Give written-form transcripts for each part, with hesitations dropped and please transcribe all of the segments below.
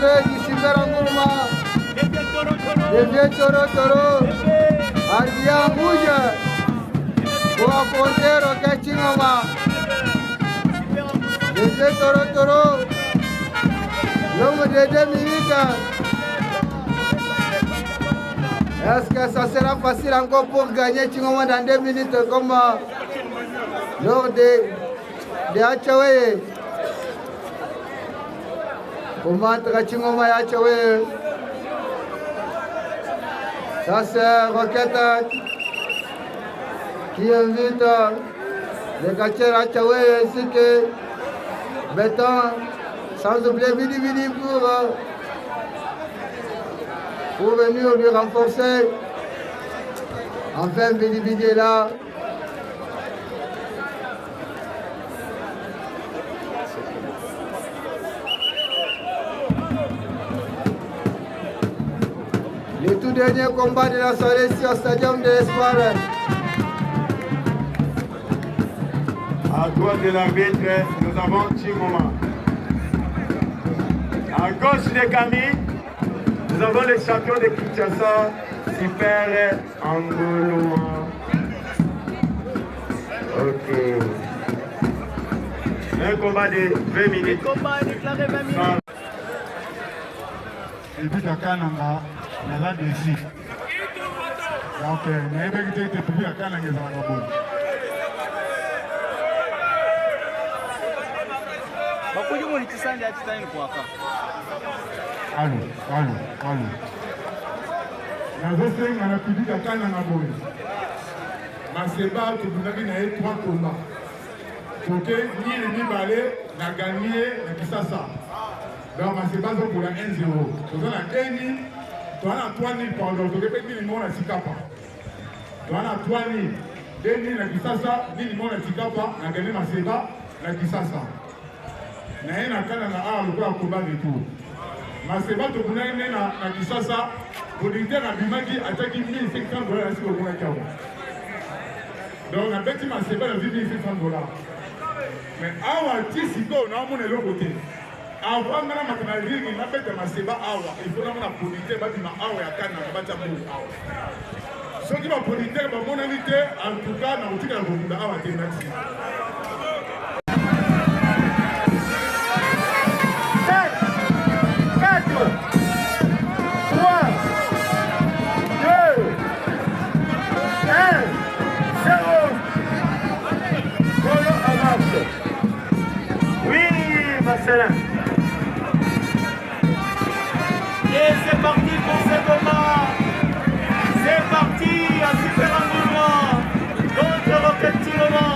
l'arrivée du Super Angoulma. Les vieux Toro arrivé en rouge pour affronter Rocket Chingoma. Les vieux Toro, l'homme de 2 minutes. Est-ce que ça sera facile encore pour gagner Chingoma dans 2 minutes comme lors de Hachawe? Comment Chingoma et Hachawe? Ça c'est Rocket qui invite les catcheurs Hachawe ainsi que Béton, sans oublier Vidi pour venir lui renforcer. Enfin Vidi est là. Le tout dernier combat de la soirée ici au Stadium de l'Espoir. À droite de l'arbitre, nous avons Chingoma. À gauche de Camille, nous avons les champions de Kinshasa, Super Angoulma. Ok. Un combat de 20 minutes. Le combat est déclaré 20 minutes. Et puis Kananga, il y a des ici. Donc, il y a des publics à Kananga, ils ont Allô. Nazosenga na public akana na boye. Maseba tobunaki na ye 3 combats. Toke ni le mibale na gagné na Kisasa. Donc Maseba zo pour la 1-0. Toza na Keni, toana 3-0 pendant toke pe ni mona sikapa. Toana 3-0. Deni na Kisasa, ni mona sikapa na gagné Maseba na Kisasa. Na ye na kana na a lokola combat de tour. Maseba tokunaki na Kisasa, producteur abimaki ataki 1 500 dollars asi kokunaki awa. Donc nabeti Maseba na 1 500 dollars. Mais awa ti sikoyo naomona eloko te. Avant ngana makana ringi nabeta Maseba awa, il faut namona producteur babima awa ya kana na batia mboka awa. Soki ba producteur bamonani te, en tout cas na kotika na kokunda awa te merci. Et c'est parti pour ce combat. C'est parti à Super Angoulma contre Rocket Chingoma.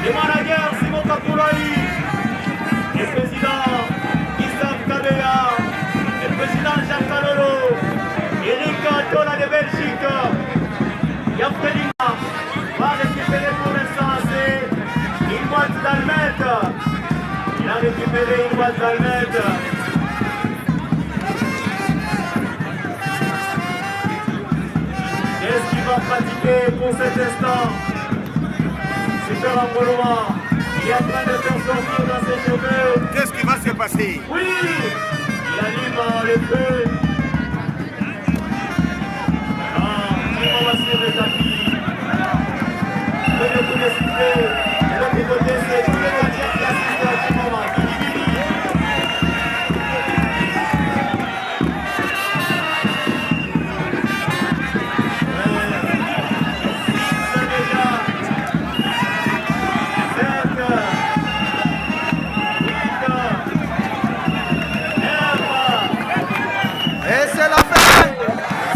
Le manager Simon Kapoulaï, le président Issam Kabea, le président Jacques Kalolo, Eric Tola de Belgique, Yafrelina va récupérer pour l'instant une boîte d'almette. Il a récupéré une boîte d'almette. Qu'est-ce qu'il va pratiquer pour cet instant? Super Angoulma, il est en train de faire sortir dans ses cheveux. Qu'est-ce qui va se passer? Oui, il allume le feu. Il va sur le tapis. Le coup de sifflet. De l'autre côté, c'est tous les matières qui assistent à ce moment. Et c'est la fin.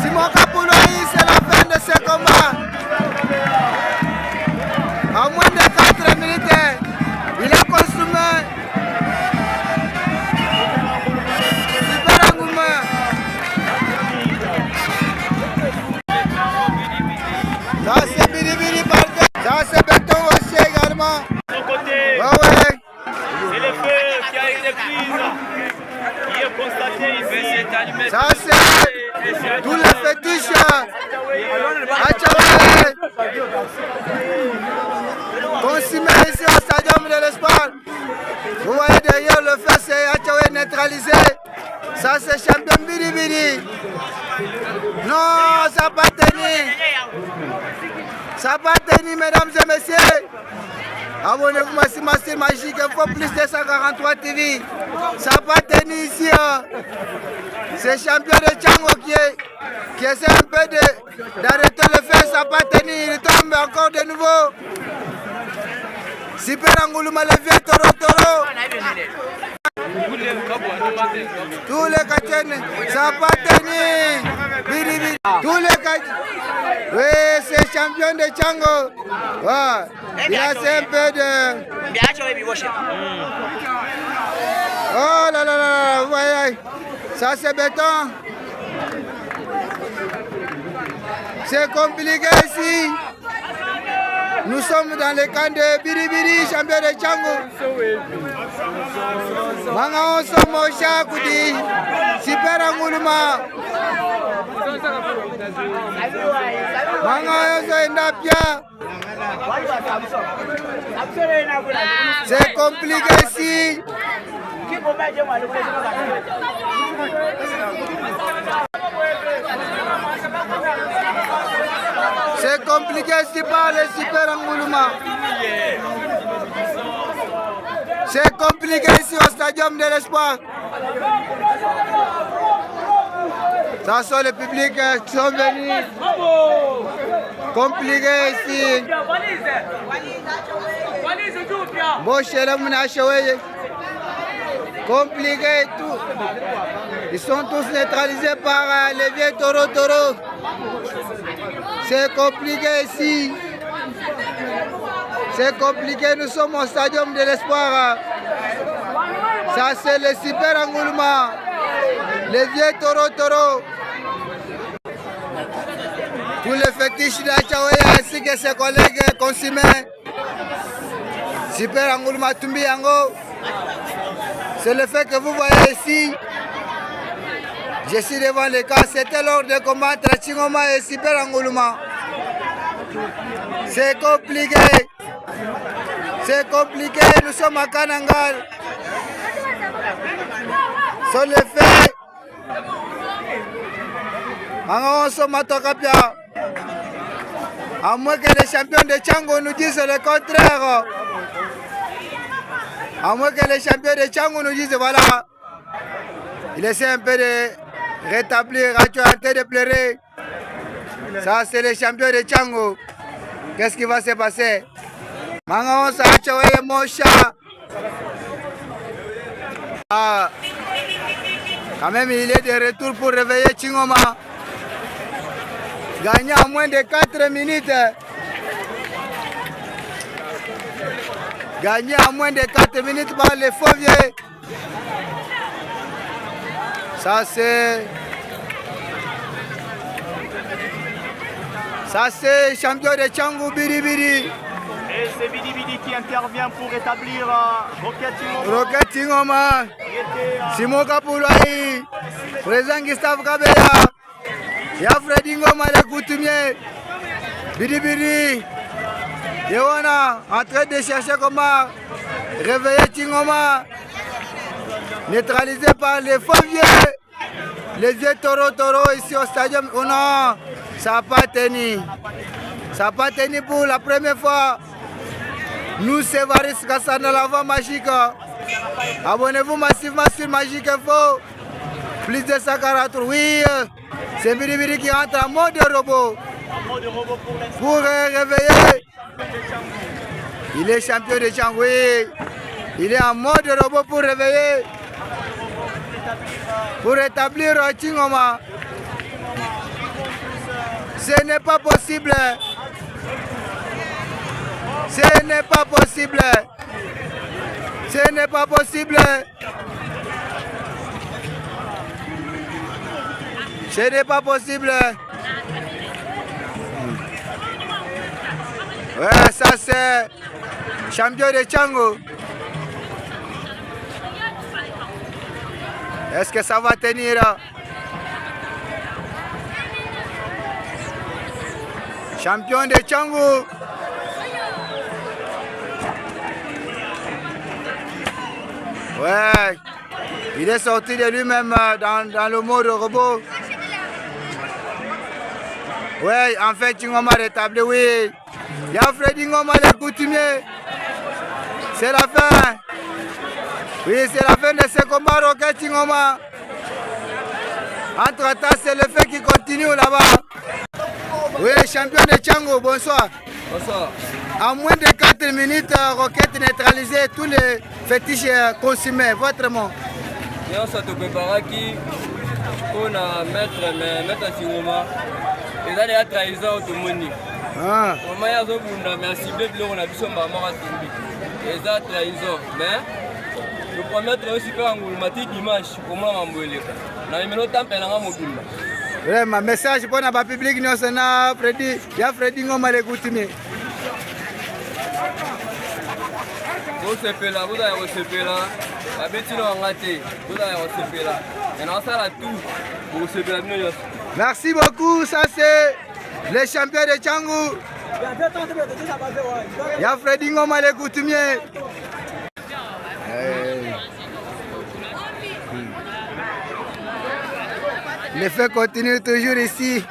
Simon Kapoulaï, c'est la fin de ce combat. En moins de 4 minutes, il a consommé Super Angoulma. Ça c'est Bidi Parfait. Ça c'est Béton aussi également. De son côté, Ouais. c'est le feu qui a été pris, qui est constaté ici. Ça c'est tous les fétiches. Hachawe. Consumé ici au Stadium de l'Espoir. Vous voyez derrière le feu, c'est Hachawe neutralisé. Ça c'est champion Biribiri. Non, ça n'a pas tenu. Ça n'a pas tenu, mesdames et messieurs. Abonnez-vous à Master Magique Info plus 243 TV. Ça n'a pas tenu ici. C'est champion de Tchango qui essaie un peu d'arrêter le fait. Ça n'a pas tenu. Il tombe encore de nouveau. Super Angouluma, le vieux Toro. Tous les Kachens, ça n'a pas tenu. Biribiri. Tous les Kachens. Oui, c'est champion de Tchango. Ouais. Il a fait un peu de... Oh là là là, vous voyez. Ça c'est béton. C'est compliqué ici. Nous sommes dans le camp de Biribiri, champion de Tchango. Manga Somo Shakudi, Super Angouluma. Manga Indapia. C'est compliqué ici. C'est compliqué ici par le Super Angouluma. C'est compliqué ici au stadium de l'Espoir. Ça sont les publics qui sont venus. Compliqué ici. Compliqué et tout. Ils sont tous neutralisés par les vieux Toro. C'est compliqué ici. C'est compliqué, nous sommes au stadium de l'Espoir. Ça c'est le Super Angouluma. Les vieux Toro. Tous les fétiches d'Achaoya ainsi que ses collègues consumés. Super Angouluma Tumbi Yango. C'est le fait que vous voyez ici. Je suis devant le cas. C'était lors de combat entre Chingoma et Super Angouluma. C'est compliqué. C'est compliqué. Nous sommes à Kanangal. Sur le fait. On sommes à Tokapia. À moins que les champions de Tchango nous disent le contraire. À moins que les champions de Tchango nous disent voilà. Il essaie un peu de rétablir, tu es en train de pleurer. Ça c'est les champions de Tchango. Qu'est-ce qui va se passer? Mangaon Sachawe Mosha. Ah. Quand même il est de retour pour réveiller Chingoma. Gagné en moins de 4 minutes. Gagné en moins de 4 minutes par les Fauviers. Ça c'est champion de Tchango Biribiri. Et c'est Biribiri qui intervient pour établir Rocket Tingoma. Simon Kapoulaï. Président Gustave Kabela. Ya Freddy Ngoma le coutumier. Biribiri. Yewana en train de chercher comment réveiller Tingoma. Neutralisé par les Fauviers. Les vieux Toro ici au stadium. Oh non, ça n'a pas tenu. Ça n'a pas tenu pour la première fois. Nous, c'est Varis Kassana, la voix magique. Abonnez-vous massivement sur Magique Info. Plus de 143. Oui, c'est Biribiri qui entre en mode robot. Pour réveiller. Il est champion de Tchango. Oui. Il est en mode robot pour réveiller. Pour établir Chingoma. Ce n'est pas possible. Ce n'est pas possible. Ce n'est pas possible. Ce n'est pas possible. Ouais, ça c'est champion de Tchango. Est-ce que ça va tenir? Champion de Tchango. Ouais. Il est sorti de lui-même dans le mode robot. Oui, en fait, Ngoma rétabli, oui. Il y a Freddy Ngoma, le coutumier. C'est la fin. Oui, c'est la fin de ce combat, Rocket Ngoma. Entre-temps, c'est le fait qui continue là-bas. Oui, champion de Tchango, bonsoir. Bonsoir. En moins de 4 minutes, Rocket neutralisé tous les fétiches consumés. Votre mot? Nous sommes préparés pour mettre un Ngoma. Et là, il y a trahison tout le monde. Comment il y a des gens qui ont ciblé de l'eau, on a vu son maman à Tumbi. Et ça, trahison. Mais, le premier travail super engouematique dimanche, au moins en Mouélé. Dans les minutes, on a mobile. Vraiment, message pour le public, nous sommes Freddy. Il y a Freddy Ngoma le coutumier. Vous avez là, vous avez reçu là. La bêtise en raté, vous avez reçu là. Et on ça là tout. Vous recevez la mieux. Merci beaucoup, ça c'est le champion de Tchango. Il y a Freddy Ngoma le coutumier. Le fait continue toujours ici.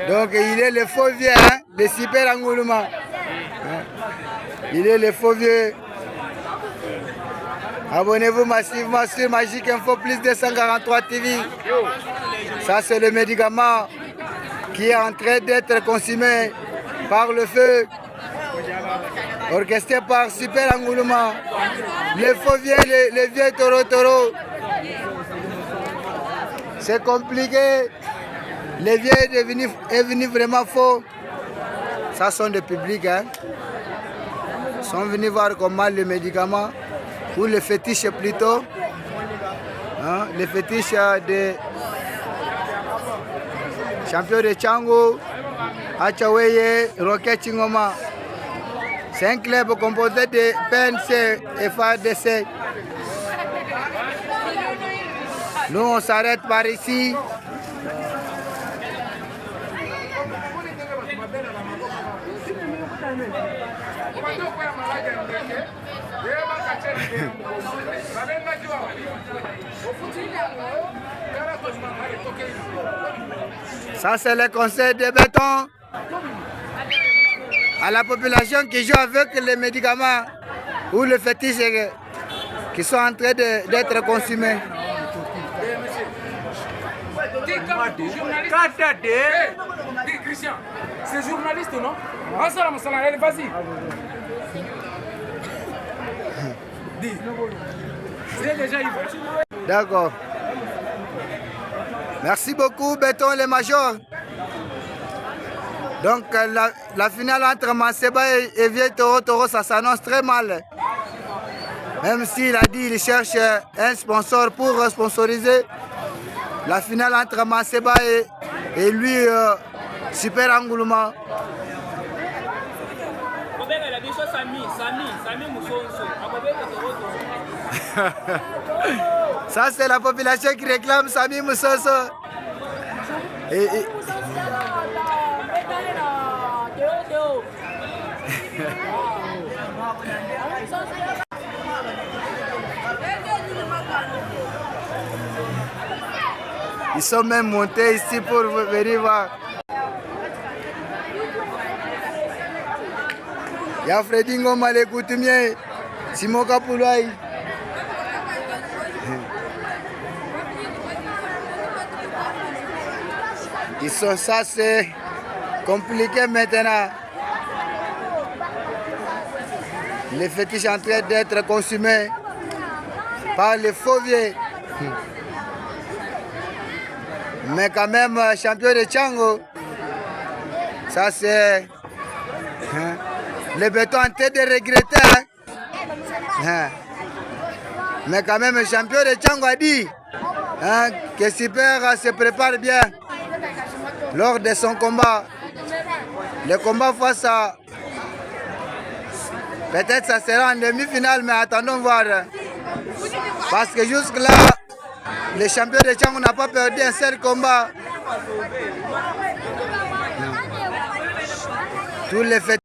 Donc il est le faux vieux, hein, le super engouement. Il est le faux vieux. Abonnez-vous massivement sur Magic Info Plus 243 TV. Ça c'est le médicament qui est en train d'être consumé par le feu. Orchestré par Super Engoulement. Le faux vieux, le vieux taureau. C'est compliqué. Le vieux est devenu vraiment faux. Ça sont des publics. Hein. Ils sont venus voir comment le médicament, ou le fétiche plutôt. Hein, le fétiche des champions de Tchango, Achaweye, Rocket Ngoma. C'est un club composé de PNC et FADC. Nous, on s'arrête par ici. Ça, c'est le conseil de béton à la population qui joue avec les médicaments ou le fétiche qui sont en train d'être consumés. Christian, c'est journaliste, non? Vas-y. Dis. C'est déjà D'accord. Merci beaucoup, Béton et les majors. Donc, la finale entre Manseba et Vieux Taureau, ça s'annonce très mal. Même s'il a dit qu'il cherche un sponsor pour sponsoriser la finale entre Manseba et lui, Super Engoulement. Ça, c'est la population qui réclame Sami Moussoso. Ils sont même montés ici pour venir voir. Il y a Freddy Ngoma le coutumier, Simon Kapouloaï. Ils sont ça, c'est compliqué maintenant. Les fétiches en train d'être consumés par les faux vieux. Mais quand même, champion de Tchango, ça c'est le béton en train de regretter. Mais quand même, le champion de Tchango a dit que Super se prépare bien lors de son combat. Le combat face à... Peut-être ça sera en demi-finale, mais attendons voir. Parce que jusque-là, le champion de Tchango n'a pas perdu un seul combat. Tous les faits